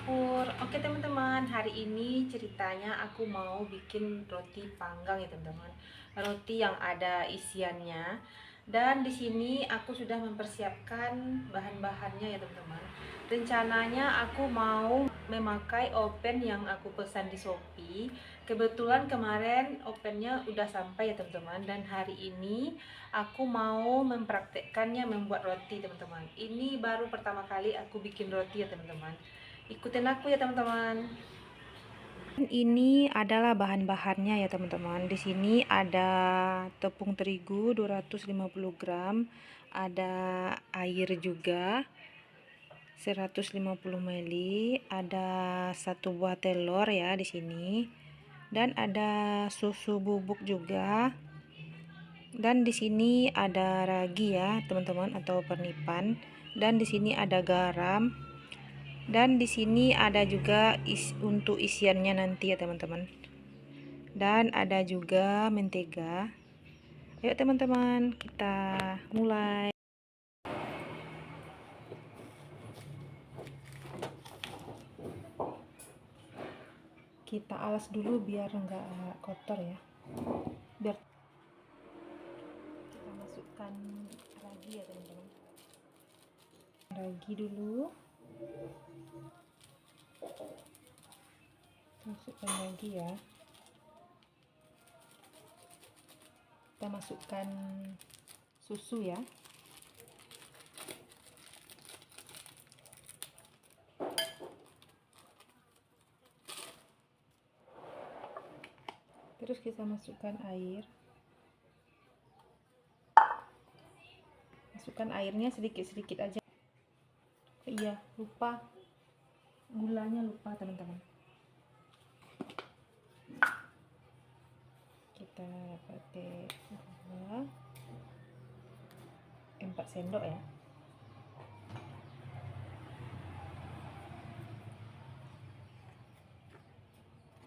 dapur. Oke teman-teman, hari ini ceritanya aku mau bikin roti panggang ya teman-teman. Roti yang ada isiannya. Dan di sini aku sudah mempersiapkan bahan-bahannya ya teman-teman. Rencananya aku mau memakai oven yang aku pesan di Shopee. Kebetulan kemarin ovennya udah sampai ya teman-teman. Dan hari ini aku mau mempraktekkannya membuat roti teman-teman. Ini baru pertama kali aku bikin roti ya teman-teman. Ikutin aku ya teman-teman. Ini adalah bahan-bahannya ya teman-teman. Di sini ada tepung terigu 250 gram, ada air juga 150 ml, ada satu buah telur ya di sini, dan ada susu bubuk juga. Dan di sini ada ragi ya teman-teman, atau pernipan, dan di sini ada garam. Dan di sini ada juga untuk isiannya nanti ya teman-teman. Dan ada juga mentega. Ayo teman-teman, kita mulai. Kita alas dulu biar enggak kotor ya. Biar kita masukkan ragi ya teman-teman. Ragi dulu. Masukkan lagi ya. Kita masukkan susu ya. Terus kita masukkan air. Masukkan airnya sedikit-sedikit aja. Iya, lupa gulanya, lupa teman-teman. Kita pakai gula 4 sendok ya.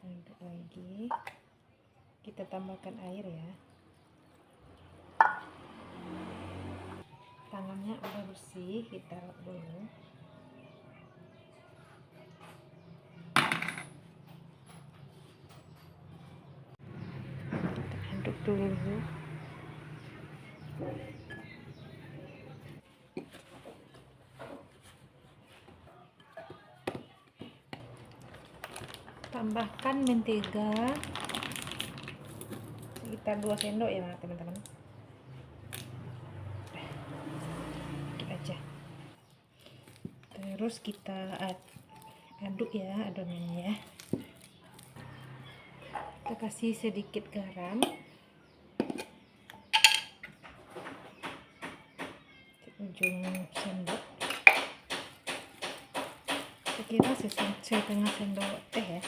Aduk lagi. Kita tambahkan air ya. Tangannya udah bersih, kita taruh dulu. Aduk dulu. Tambahkan mentega sekitar 2 sendok ya teman-teman. Sedikit aja. Terus kita aduk ya adonannya ya. Kita kasih sedikit garam, ujung sendok, kira setengah sendok teh ya.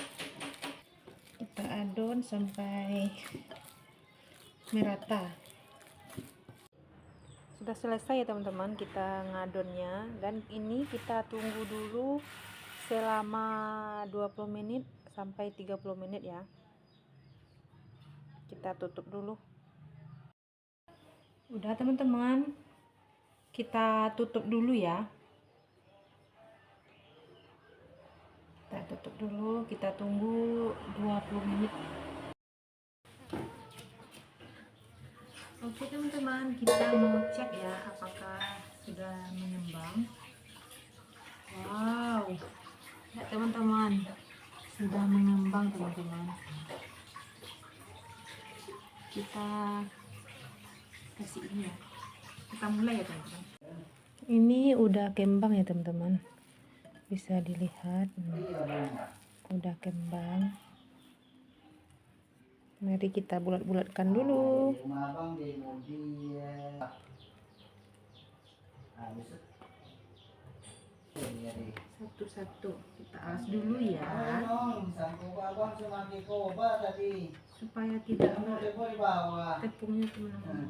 Kita adon sampai merata. Sudah selesai ya teman-teman kita ngadonnya, dan ini kita tunggu dulu selama 20 menit sampai 30 menit ya. Kita tutup dulu. Udah teman-teman, kita tutup dulu ya. Kita tutup dulu, kita tunggu 20 menit. Oke teman-teman, kita mau cek ya apakah sudah mengembang. Wow, ya teman-teman, sudah mengembang teman-teman. Kita kasih ini ya. Kita mulai ya teman-teman. Ini udah kembang ya teman-teman. Bisa dilihat, udah kembang. Mari kita bulat-bulatkan dulu. Satu-satu kita alas dulu ya, supaya tidak tepungnya teman-teman.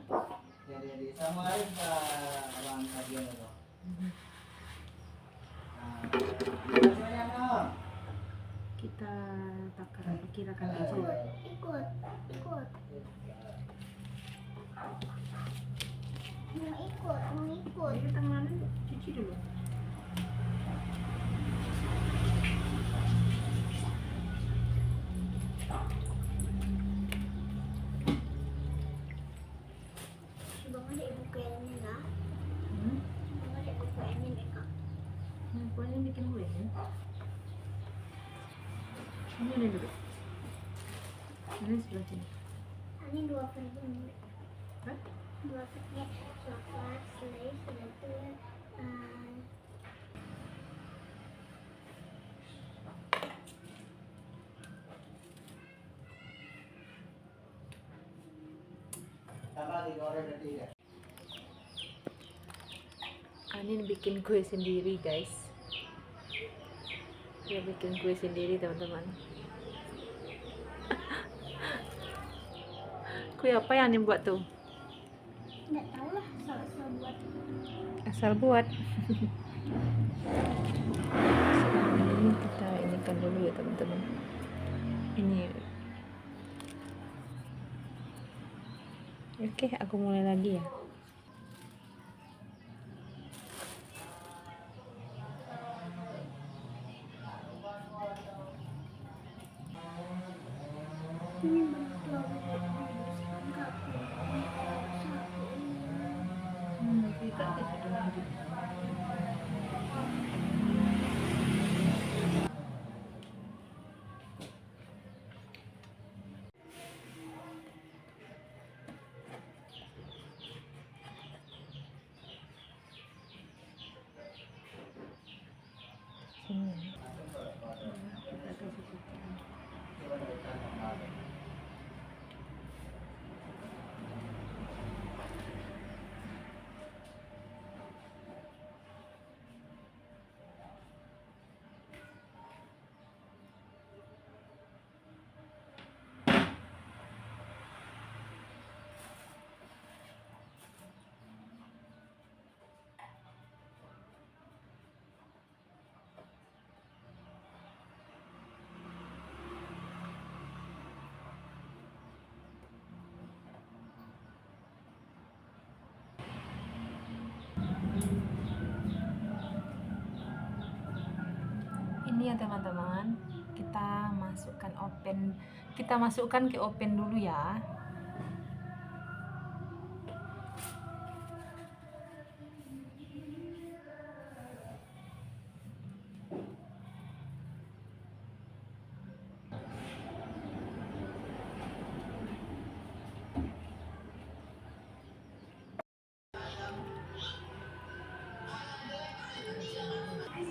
Kita takar, kirakan aja ya. Ikut. Mau ikut. Ini tangan cuci dulu. Pokoknya bikin gue ya. Ini dulu. Ini sebelah sini. Ini 2 per 2. Hah? 2 per 2. Coklat, selai, itu ya. Anin bikin kue sendiri guys. Dia bikin kue sendiri teman-teman. Kue apa yang Anin buat tuh? Nggak tahu lah, asal buat. Asal buat. Ini kita inikan dulu ya teman-teman. Ini. Oke, aku mulai lagi ya. Ini betul. Ini ya teman-teman, kita masukkan ke oven dulu ya.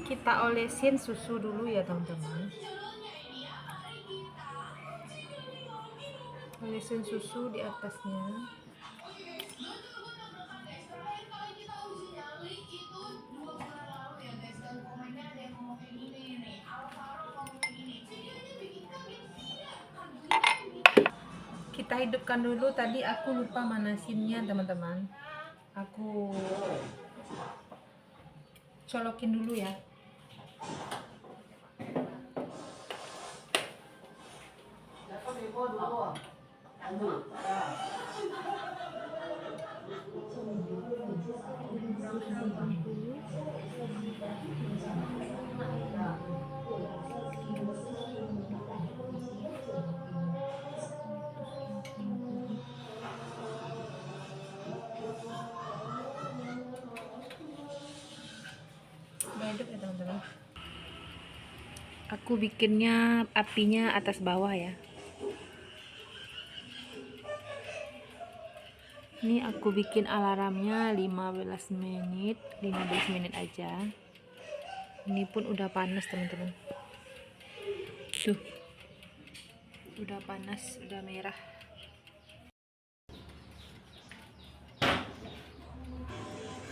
Kita olesin susu dulu ya teman-teman. Olesin susu di atasnya. Kita hidupkan dulu, tadi aku lupa manasinnya teman-teman. Aku colokin dulu ya. Hidup ya teman-teman. Aku bikinnya apinya atas bawah ya. Ini aku bikin alarmnya 15 menit aja. Ini pun udah panas teman-teman. Tuh. Udah panas, udah merah.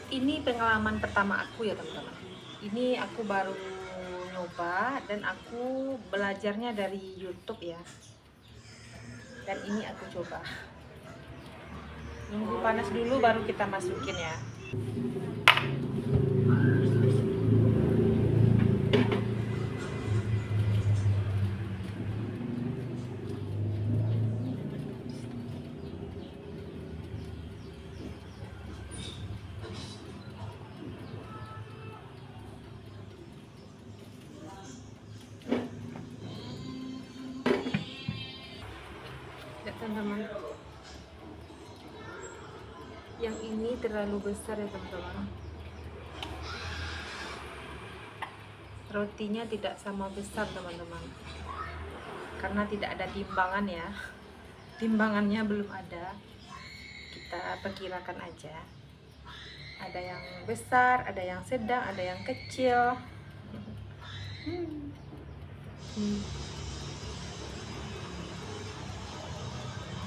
Ini pengalaman pertama aku ya teman-teman. Ini aku baru nyoba dan aku belajarnya dari YouTube ya. Dan ini aku coba. Nunggu panas dulu baru kita masukin ya. Ya teman-teman, yang ini terlalu besar ya teman-teman. rotinya tidak sama besar teman-teman, karena tidak ada timbangan ya. Timbangannya belum ada, kita perkirakan aja. Ada yang besar, ada yang sedang, ada yang kecil.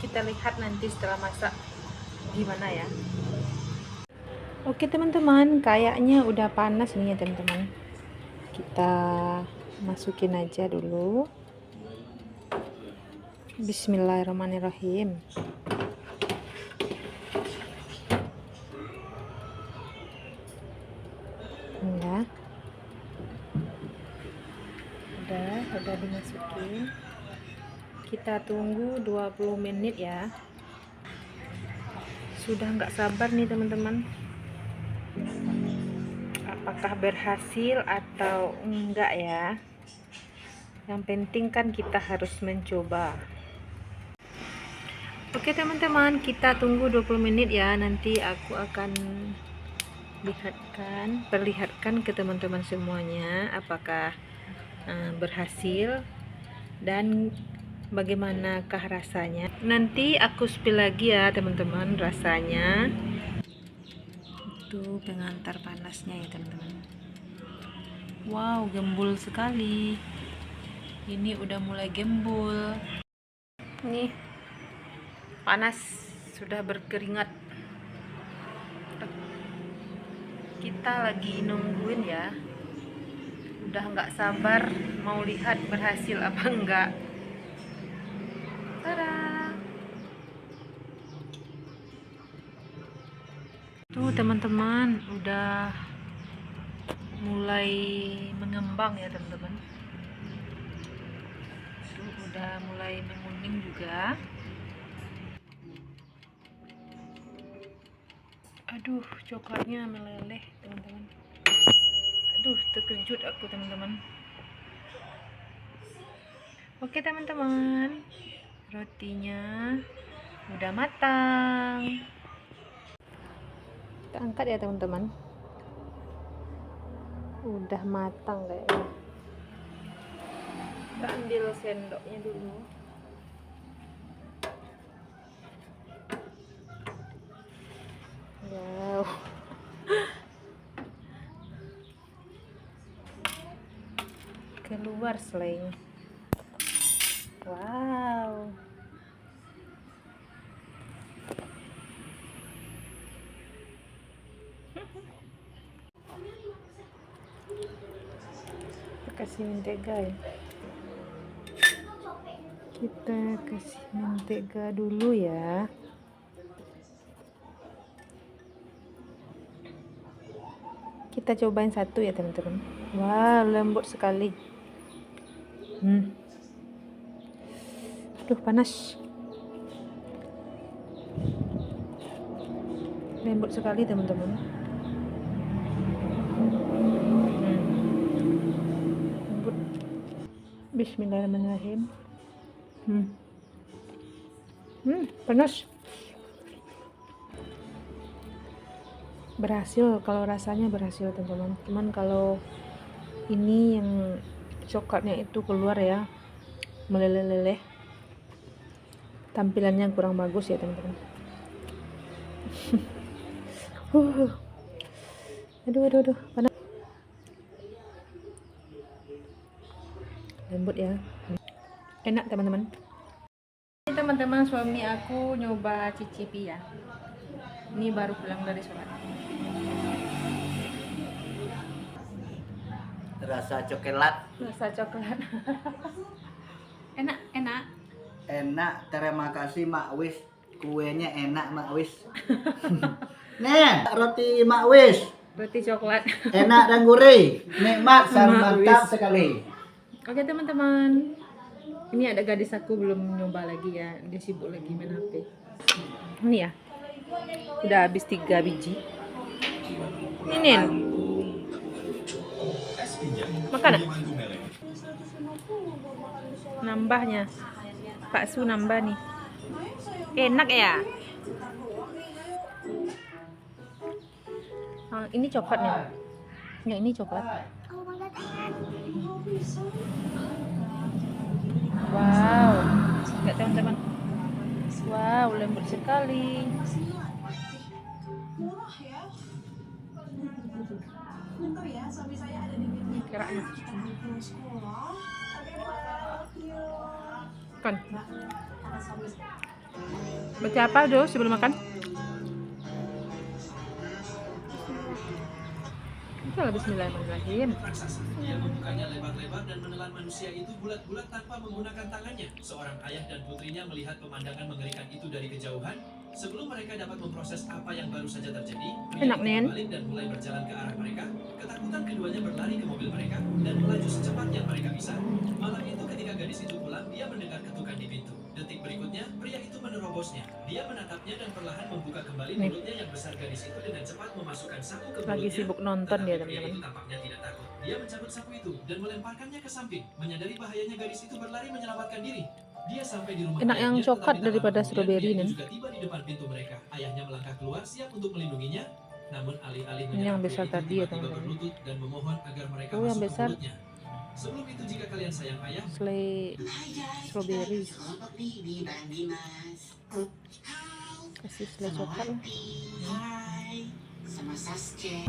Kita lihat nanti setelah masak gimana ya. Oke teman-teman, kayaknya udah panas nih ya teman-teman. Kita masukin aja dulu. Bismillahirrahmanirrahim. Ya. Udah dimasukin. Kita tunggu 20 menit ya. Sudah nggak sabar nih teman-teman. Apakah berhasil atau enggak ya? Yang penting kan kita harus mencoba. Oke teman-teman, kita tunggu 20 menit ya. Nanti aku akan perlihatkan ke teman-teman semuanya apakah berhasil dan bagaimanakah rasanya. Nanti aku spill lagi ya teman-teman rasanya. Itu pengantar panasnya ya teman-teman. Wow, gembul sekali. Ini udah mulai gembul. Nih, panas, sudah berkeringat. Kita lagi nungguin ya. Udah nggak sabar mau lihat berhasil apa enggak. Tada! Tuh teman-teman, udah mulai mengembang ya teman-teman. Tuh udah mulai menguning juga. Aduh, coklatnya meleleh teman-teman. Aduh, terkejut aku teman-teman. Oke teman-teman, rotinya udah matang. Kita angkat ya teman-teman. Udah matang kayaknya. Kita ambil sendoknya dulu. Wow. Keluar seleng. Wow. Kasih mentega ya. Kita kasih mentega dulu ya. Kita cobain satu ya teman-teman. Wah, lembut sekali. Aduh, panas. Lembut sekali teman-teman. Lembut. Bismillahirrahmanirrahim. Panas. Berhasil, kalau rasanya berhasil teman-teman. Cuman kalau ini yang coklatnya itu keluar ya, meleleh-leleh, tampilannya kurang bagus ya teman-teman. Aduh, panas. Lembut ya, enak teman-teman. Ini teman-teman, suami aku nyoba cicipi ya. Ini baru pulang dari sholat. Rasa coklat. Enak, terima kasih Mak Wis. Kuenya enak Mak Wis. Nih, roti Mak Wis. Roti coklat. Enak dan gurih. Nikmat dan mantap sekali. Oke teman-teman, ini ada gadis aku belum nyoba lagi ya. Dia sibuk lagi main HP. Ini ya, udah habis 3 biji. Ini makan nambahnya, Pak Su nambah nih. Enak ya. Ini coklatnya. Ya ini coklat. Wow, lihat teman-teman. Wow, lembut sekali. Keraknya. Kan. Baca apa dulu sebelum makan? Kita bismillahirrahmanirrahim. Dia membukanya lebar-lebar dan menelan manusia itu bulat-bulat tanpa menggunakan tangannya. Seorang ayah dan putrinya melihat pemandangan mengerikan itu dari kejauhan. Sebelum mereka dapat memproses apa yang baru saja terjadi, Enak, itu Nen. berbalik dan mulai berjalan ke arah mereka. Ketakutan keduanya berlari ke mobil mereka dan melaju secepat yang mereka bisa. Malam itu ketika gadis itu pulang, dia mendengar ketukan di pintu. Detik berikutnya, pria itu menerobosnya. Dia menatapnya dan perlahan membuka kembali Nih. mulutnya yang besar. Gadis itu dengan cepat memasukkan sapu ke Lagi mulutnya. sibuk nonton dia, Tetapi pria teman-teman. itu tampaknya tidak takut. Dia mencabut sapu itu dan melemparkannya ke samping. Menyadari bahayanya, gadis itu berlari menyelamatkan diri. Dia sampai di rumah Enak yang ayahnya, coklat tetapi tak daripada lama kemudian strawberry, pria itu Nen. juga tiba di depan pintu mereka. Ayahnya melangkah keluar siap untuk melindunginya. Namun alih-alih Ini yang menyerang, besar pria itu tadi ya, tiba-tiba teman-teman. berlutut dan memohon agar mereka Oh, yang masuk ke besar. mulutnya. Sebelum itu, jika kalian sayang ayah, Strawberry. Kasih selai coklat lah. Hai, sama Sasuke.